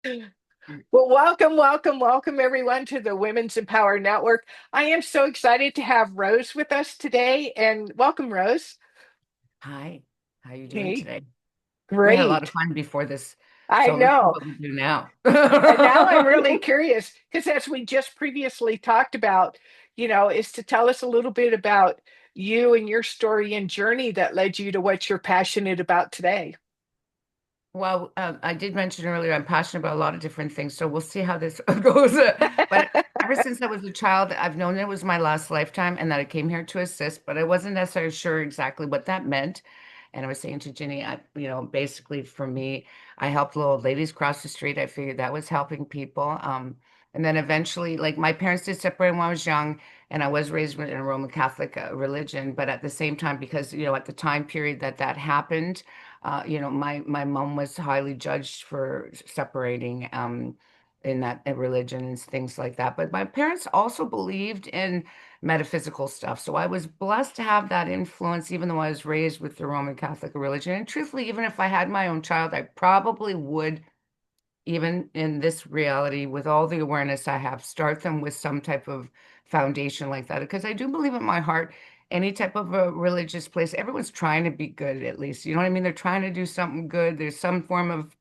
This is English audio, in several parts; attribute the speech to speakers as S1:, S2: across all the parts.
S1: Well, welcome, welcome, welcome everyone to the Women's Empower Network. I am so excited to have Rose with us today, and welcome, Rose.
S2: Hi, how you doing
S1: Hey,
S2: today? We had a lot of
S1: great.
S2: fun before this,
S1: I
S2: so let's see
S1: know.
S2: what we do now.
S1: And now I'm really curious because, as we just previously talked about, is to tell us a little bit about you and your story and journey that led you to what you're passionate about today.
S2: Well, I did mention earlier I'm passionate about a lot of different things, so we'll see how this goes. But ever since I was a child, I've known it was my last lifetime and that I came here to assist, but I wasn't necessarily sure exactly what that meant. And I was saying to Ginny, basically for me, I helped little old ladies cross the street. I figured that was helping people. And then eventually, like my parents did separate when I was young, and I was raised in a Roman Catholic religion. But at the same time, because at the time period that happened, my mom was highly judged for separating in that religion and things like that. But my parents also believed in metaphysical stuff. So I was blessed to have that influence, even though I was raised with the Roman Catholic religion. And truthfully, even if I had my own child, I probably would, even in this reality, with all the awareness I have, start them with some type of foundation like that. Because I do believe in my heart, any type of a religious place, everyone's trying to be good at least. You know what I mean? They're trying to do something good. There's some form of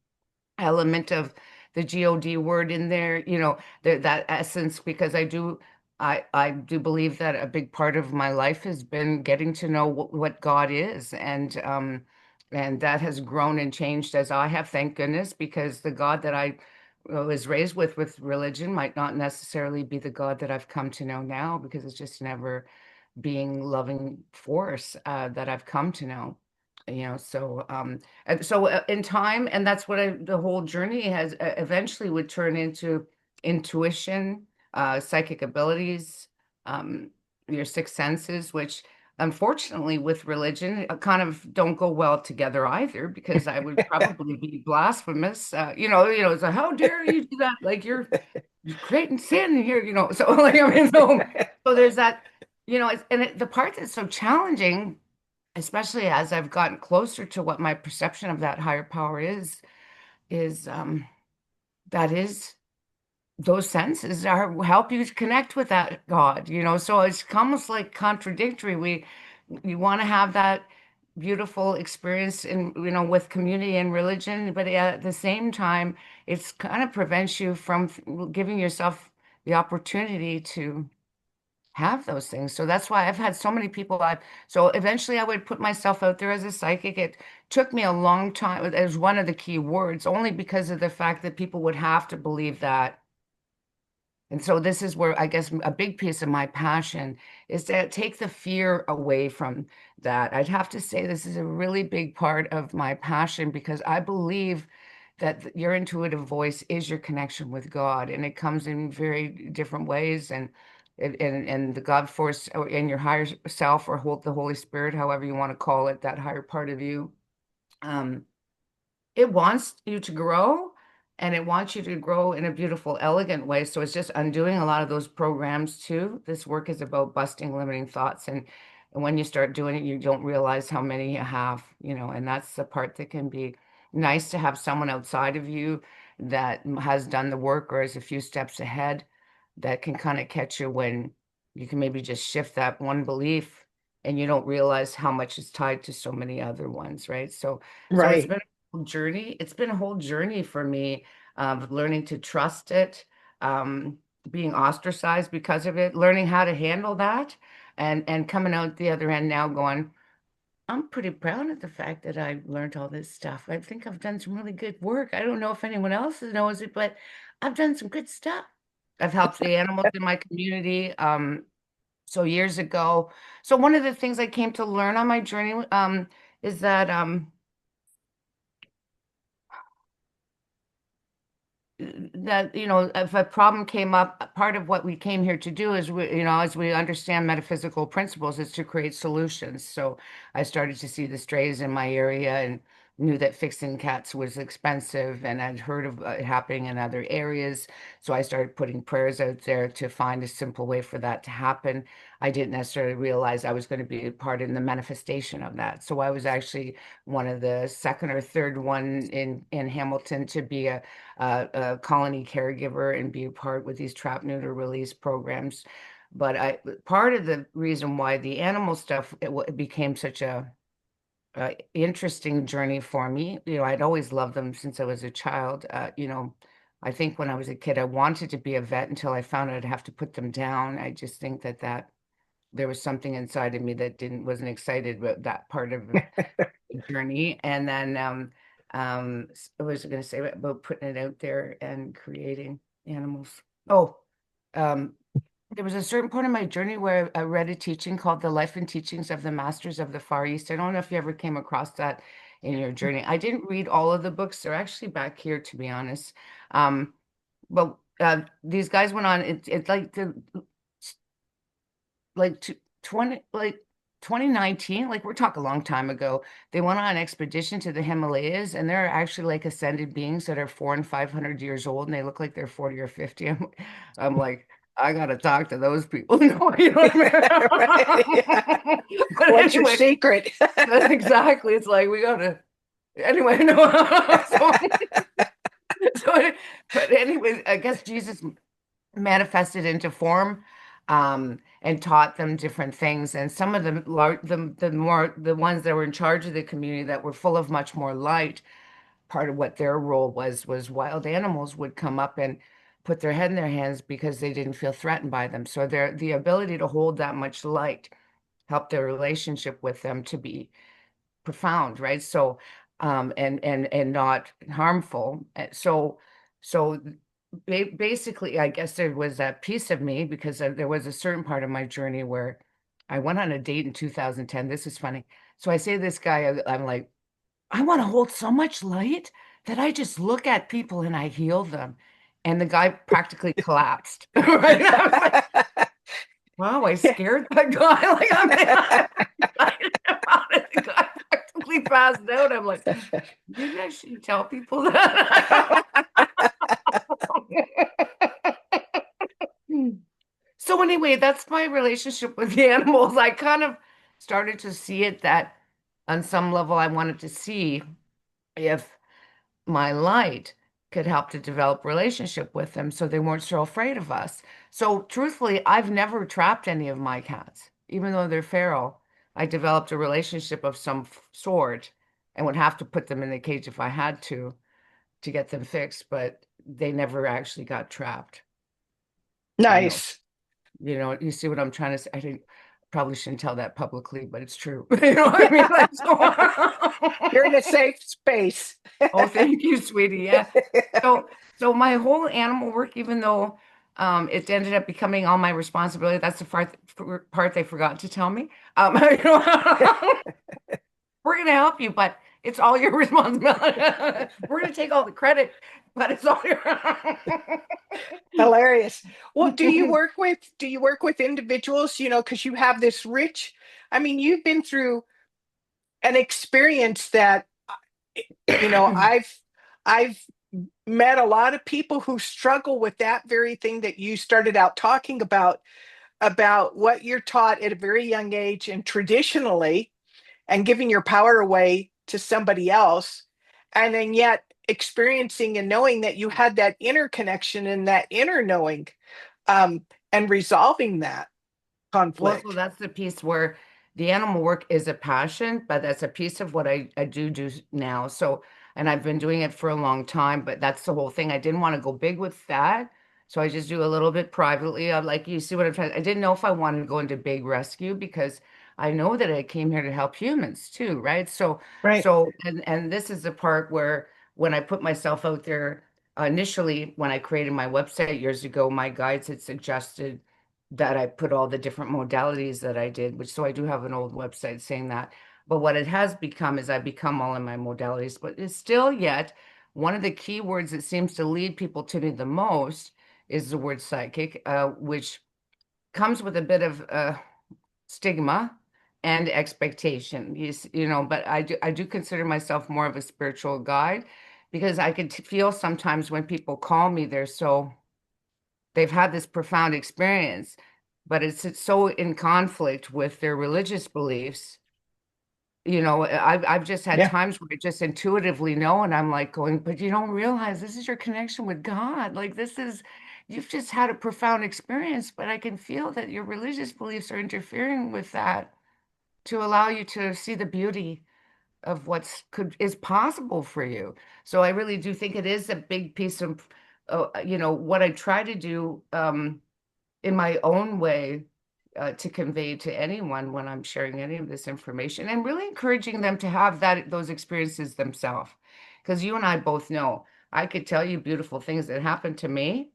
S2: element of the God word in there, that essence, because I do believe that a big part of my life has been getting to know what God is, and that has grown and changed as I have, thank goodness, because the God that I was raised with religion might not necessarily be the God that I've come to know now, because it's just never being loving force that I've come to know. And so in time, and that's what the whole journey has eventually would turn into intuition, psychic abilities, um, your sixth senses, which unfortunately with religion kind of don't go well together either, because I would probably be blasphemous. It's like, how dare you do that? Like you're creating sin here, So like, I mean, so there's that, the part that's so challenging, especially as I've gotten closer to what my perception of that higher power is that is those senses are help you connect with that God. So it's almost like contradictory. You want to have that beautiful experience with community and religion, but at the same time, it's kind of prevents you from giving yourself the opportunity to have those things. So that's why I've had so many people so eventually I would put myself out there as a psychic. It took me a long time as one of the key words, only because of the fact that people would have to believe that. And so this is where I guess a big piece of my passion is to take the fear away from that. I'd have to say this is a really big part of my passion, because I believe that your intuitive voice is your connection with God, and it comes in very different ways, and the God force in your higher self, or hold the Holy Spirit, however you want to call it, that higher part of you. Um, it wants you to grow, and it wants you to grow in a beautiful, elegant way. So it's just undoing a lot of those programs too. This work is about busting limiting thoughts. And when you start doing it, you don't realize how many you have, and that's the part that can be nice, to have someone outside of you that has done the work or is a few steps ahead, that can kind of catch you when you can maybe just shift that one belief, and you don't realize how much is tied to so many other ones, right? So it's
S1: Right.
S2: been journey. It's been a whole journey for me of learning to trust it, um, being ostracized because of it, learning how to handle that, and coming out the other end now going, I'm pretty proud of the fact that I learned all this stuff. I think I've done some really good work. I don't know if anyone else knows it, but I've done some good stuff. I've helped the animals in my community. So years ago. So one of the things I came to learn on my journey is that if a problem came up, part of what we came here to do is as we understand metaphysical principles, is to create solutions. So I started to see the strays in my area, and knew that fixing cats was expensive, and I'd heard of it happening in other areas. So I started putting prayers out there to find a simple way for that to happen. I didn't necessarily realize I was going to be a part in the manifestation of that. So I was actually one of the second or third one in Hamilton to be a colony caregiver and be a part with these trap neuter release programs. But I part of the reason why the animal stuff it became such a interesting journey for me. I'd always loved them since I was a child. I think when I was a kid, I wanted to be a vet until I found I'd have to put them down. I just think that there was something inside of me that wasn't excited about that part of the journey. And then I was going to say about putting it out there and creating animals. Oh, um, there was a certain point in my journey where I read a teaching called The Life and Teachings of the Masters of the Far East. I don't know if you ever came across that in your journey. I didn't read all of the books. They're actually back here, to be honest. But these guys went on, it's like to 20, like 2019, like we're talking a long time ago. They went on an expedition to the Himalayas, and they're actually like ascended beings that are 400 and 500 years old, and they look like they're 40 or 50. I'm like, I gotta talk to those people. No, you know what
S1: Right? Yeah.
S2: I mean? But
S1: What's your
S2: anyway,
S1: secret?
S2: exactly. It's like we gotta anyway, no. So, so but anyway, I guess Jesus manifested into form, and taught them different things. And some of them, the ones that were in charge of the community that were full of much more light, part of what their role was wild animals would come up and put their head in their hands because they didn't feel threatened by them. So the ability to hold that much light helped their relationship with them to be profound, right? So, and not harmful. So basically, I guess there was that piece of me because there was a certain part of my journey where I went on a date in 2010. This is funny. So I say to this guy, I'm like, I want to hold so much light that I just look at people and I heal them. And the guy practically collapsed. Right? I was like, wow, I scared that guy. Like I'm excited about it. The guy practically passed out. I'm like, maybe I should tell people that. So anyway, that's my relationship with the animals. I kind of started to see it that on some level I wanted to see if my light could help to develop relationship with them so they weren't so afraid of us. So truthfully, I've never trapped any of my cats, even though they're feral. I developed a relationship of some sort and would have to put them in the cage if I had to get them fixed, but they never actually got trapped. You know,
S1: Nice.
S2: you see what I'm trying to say? I think probably shouldn't tell that publicly, but it's true. You know what I mean? Like,
S1: You're in a
S2: so
S1: safe space.
S2: oh, thank you, sweetie. Yeah. So my whole animal work, even though it ended up becoming all my responsibility, that's the part they forgot to tell me. You know, we're gonna help you, but it's all your responsibility. We're gonna take all the credit, but it's all your
S1: Hilarious. Well, do you work with individuals, because you have this rich, I mean, you've been through an experience that I've met a lot of people who struggle with that very thing that you started out talking about what you're taught at a very young age and traditionally, and giving your power away to somebody else, and then yet experiencing and knowing that you had that inner connection and that inner knowing, um, and resolving that
S2: Well, so
S1: conflict.
S2: that's the piece where the animal work is a passion, but that's a piece of what I do now. So, and I've been doing it for a long time, but that's the whole thing. I didn't want to go big with that. So I just do a little bit privately. I'm like, you see what I'm trying. I didn't know if I wanted to go into big rescue because I know that I came here to help humans too, right? So,
S1: Right.
S2: and this is the part where when I put myself out there, initially when I created my website years ago, my guides had suggested that I put all the different modalities that I did, which so I do have an old website saying that. But what it has become is I become all in my modalities, but it's still yet one of the key words that seems to lead people to me the most is the word psychic, which comes with a bit of stigma and expectation. But I do consider myself more of a spiritual guide because I could feel sometimes when people call me, they've had this profound experience, but it's so in conflict with their religious beliefs. I've just had
S1: Yeah.
S2: times where I just intuitively know, and I'm like going, but you don't realize this is your connection with God. Like you've just had a profound experience, but I can feel that your religious beliefs are interfering with that to allow you to see the beauty of is possible for you. So I really do think it is a big piece of, what I try to do. In my own way to convey to anyone when I'm sharing any of this information and really encouraging them to have those experiences themselves. Because you and I both know I could tell you beautiful things that happened to me,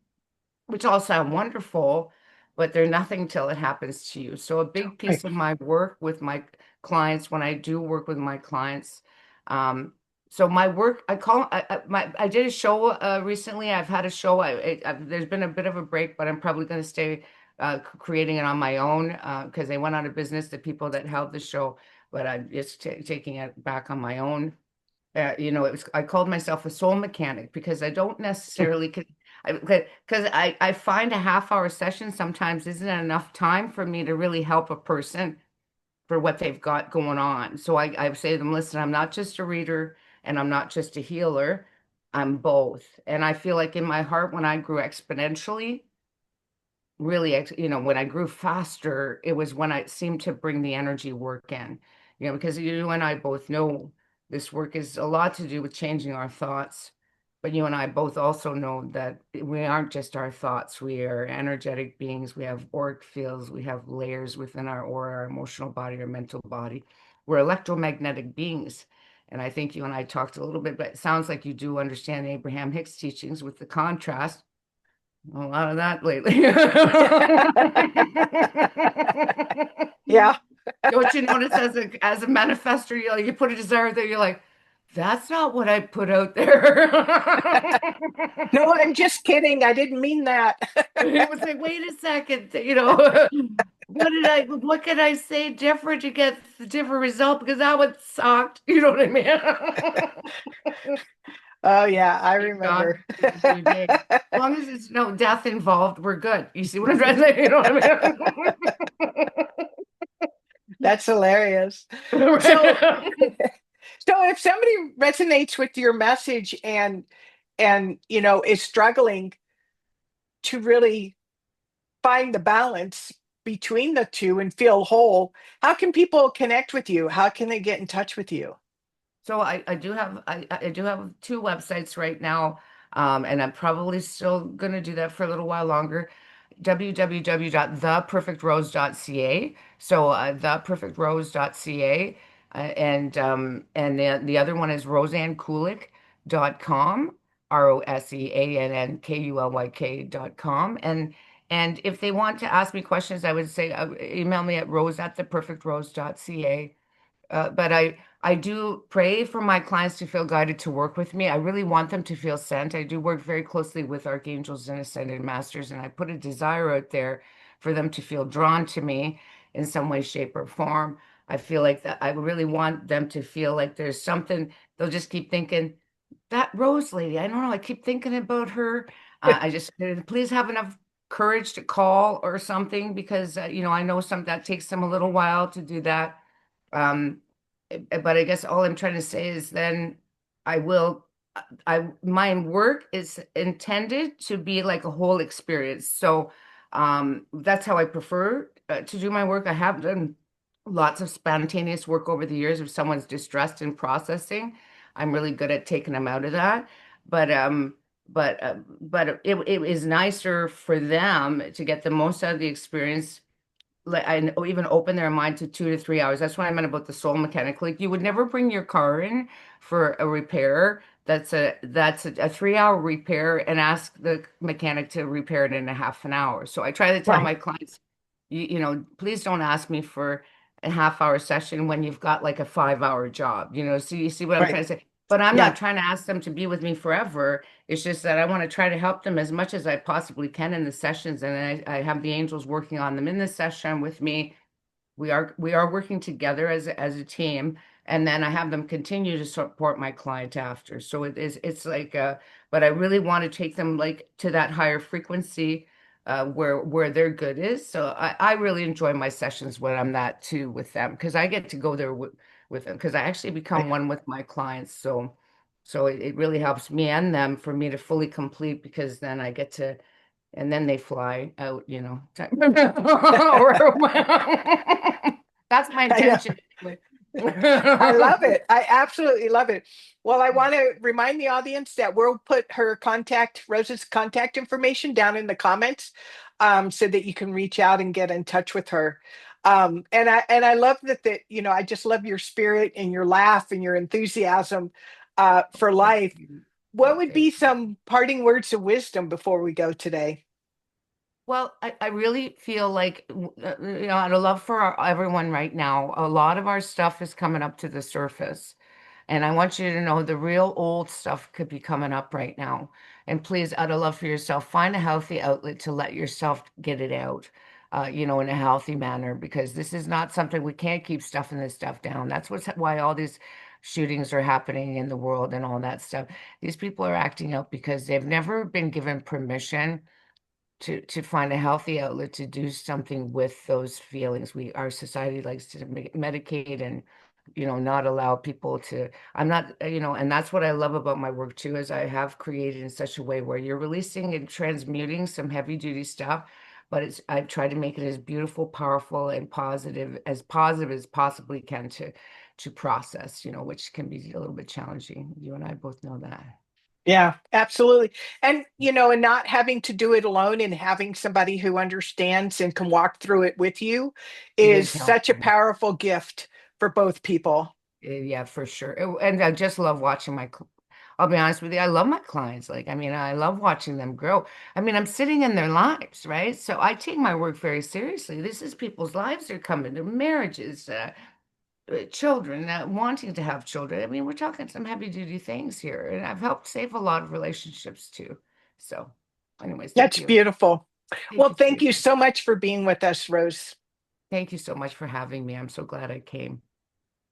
S2: which all sound wonderful, but they're nothing till it happens to you. So a big
S1: Right.
S2: piece of my work with my clients, when I do work with my clients, um, so my work, I did a show recently. I've had a show. There's been a bit of a break, but I'm probably going to stay creating it on my own because they went out of business, the people that held the show. But I'm just taking it back on my own. I called myself a soul mechanic because I don't necessarily because I find a half-hour session sometimes isn't enough time for me to really help a person for what they've got going on. So I say to them, listen, I'm not just a reader and I'm not just a healer. I'm both. And I feel like in my heart, when I grew exponentially, really, when I grew faster, it was when I seemed to bring the energy work in, because you and I both know this work is a lot to do with changing our thoughts. But you and I both also know that we aren't just our thoughts. We are energetic beings. We have auric fields. We have layers within our aura, our emotional body, our mental body. We're electromagnetic beings. And I think you and I talked a little bit, but it sounds like you do understand Abraham Hicks' teachings with the contrast. A lot of that lately.
S1: Yeah.
S2: Don't you notice as a manifester, you put a desire there, you're like, that's not what I put out there.
S1: No, I'm just kidding. I didn't mean that.
S2: It was like, wait a second, what could I say different to get the different result? Because that one sucked. You know what I mean?
S1: Oh, yeah, I
S2: Thank God
S1: remember.
S2: we did. As long as there's no death involved, we're good. You see what I'm trying to say? You know what I mean?
S1: That's hilarious. So,
S2: Right.
S1: so if somebody resonates with your message and is struggling to really find the balance between the two and feel whole, how can people connect with you? How can they get in touch with you?
S2: So I do have two websites right now, and I'm probably still gonna do that for a little while longer. www.theperfectrose.ca. So theperfectrose.ca, and the other one is roseannkulyk.com, roseannkulyk.com. And if they want to ask me questions, I would say email me at rose@theperfectrose.ca. But I do pray for my clients to feel guided to work with me. I really want them to feel sent. I do work very closely with archangels and ascended masters, and I put a desire out there for them to feel drawn to me in some way, shape, or form. I feel like that I really want them to feel like there's something. They'll just keep thinking, that Rose lady, I don't know, I keep thinking about her. I just please have enough courage to call or something because I know some that takes them a little while to do that. Um, but I guess all I'm trying to say is then I will, my work is intended to be like a whole experience. So that's how I prefer to do my work. I have done lots of spontaneous work over the years if someone's distressed in processing. I'm really good at taking them out of that. But it is nicer for them to get the most out of the experience or even open their mind to 2 to 3 hours. That's what I meant about the soul mechanic. Like you would never bring your car in for a repair. That's a 3 hour repair and ask the mechanic to repair it in a half an hour. So I try to tell
S1: Right,
S2: my clients, please don't ask me for a half-hour session when you've got like a 5 hour job. So you see what I'm
S1: right.
S2: trying to say. But I'm
S1: Yeah,
S2: not trying to ask them to be with me forever. It's just that I want to try to help them as much as I possibly can in the sessions. And I have the angels working on them in the session with me. we are working together as a team, and then I have them continue to support my client after. So it's like but I really want to take them like to that higher frequency where their good is. So I really enjoy my sessions when I'm that too with them, because I get to go there with them, because I actually become one with my clients. So it really helps me and them for me to fully complete, because then I get to, and then they fly out, That's my
S1: I know.
S2: intention anyway.
S1: I love it. I absolutely love it. Well, I want to remind the audience that we'll put Rose's contact information down in the comments, so that you can reach out and get in touch with her. And I love that, I just love your spirit and your laugh and your enthusiasm for
S2: Thank
S1: life.
S2: you.
S1: What
S2: Oh,
S1: would
S2: thank
S1: be
S2: you.
S1: some parting words of wisdom before we go today?
S2: Well, I really feel like, out of love for everyone right now, a lot of our stuff is coming up to the surface. And I want you to know the real old stuff could be coming up right now. And please, out of love for yourself, find a healthy outlet to let yourself get it out, in a healthy manner, because this is not something, we can't keep stuffing this stuff down. That's why all these shootings are happening in the world and all that stuff. These people are acting out because they've never been given permission to find a healthy outlet to do something with those feelings. Our society likes to medicate and not allow people to. I'm not, and that's what I love about my work too, is I have created in such a way where you're releasing and transmuting some heavy duty stuff, but I try to make it as beautiful, powerful, and positive as possibly can to process, which can be a little bit challenging. You and I both know that.
S1: Yeah, absolutely. And not having to do it alone and having somebody who understands and can walk through it with you
S2: It
S1: is
S2: is
S1: such a
S2: helpful.
S1: powerful gift for both people.
S2: Yeah, for sure. And I just love watching I'll be honest with you, I love my clients. Like, I mean, I love watching them grow. I mean, I'm sitting in their lives, right? So I take my work very seriously. This is people's lives. They're coming to marriages, children, wanting to have children. I mean, we're talking some heavy duty things here, and I've helped save a lot of relationships too. So, anyways, thank
S1: That's
S2: you.
S1: beautiful.
S2: Thank
S1: Well,
S2: you,
S1: thank you
S2: sweetie.
S1: so much for being with us, Rose.
S2: Thank you so much for having me. I'm so glad I came.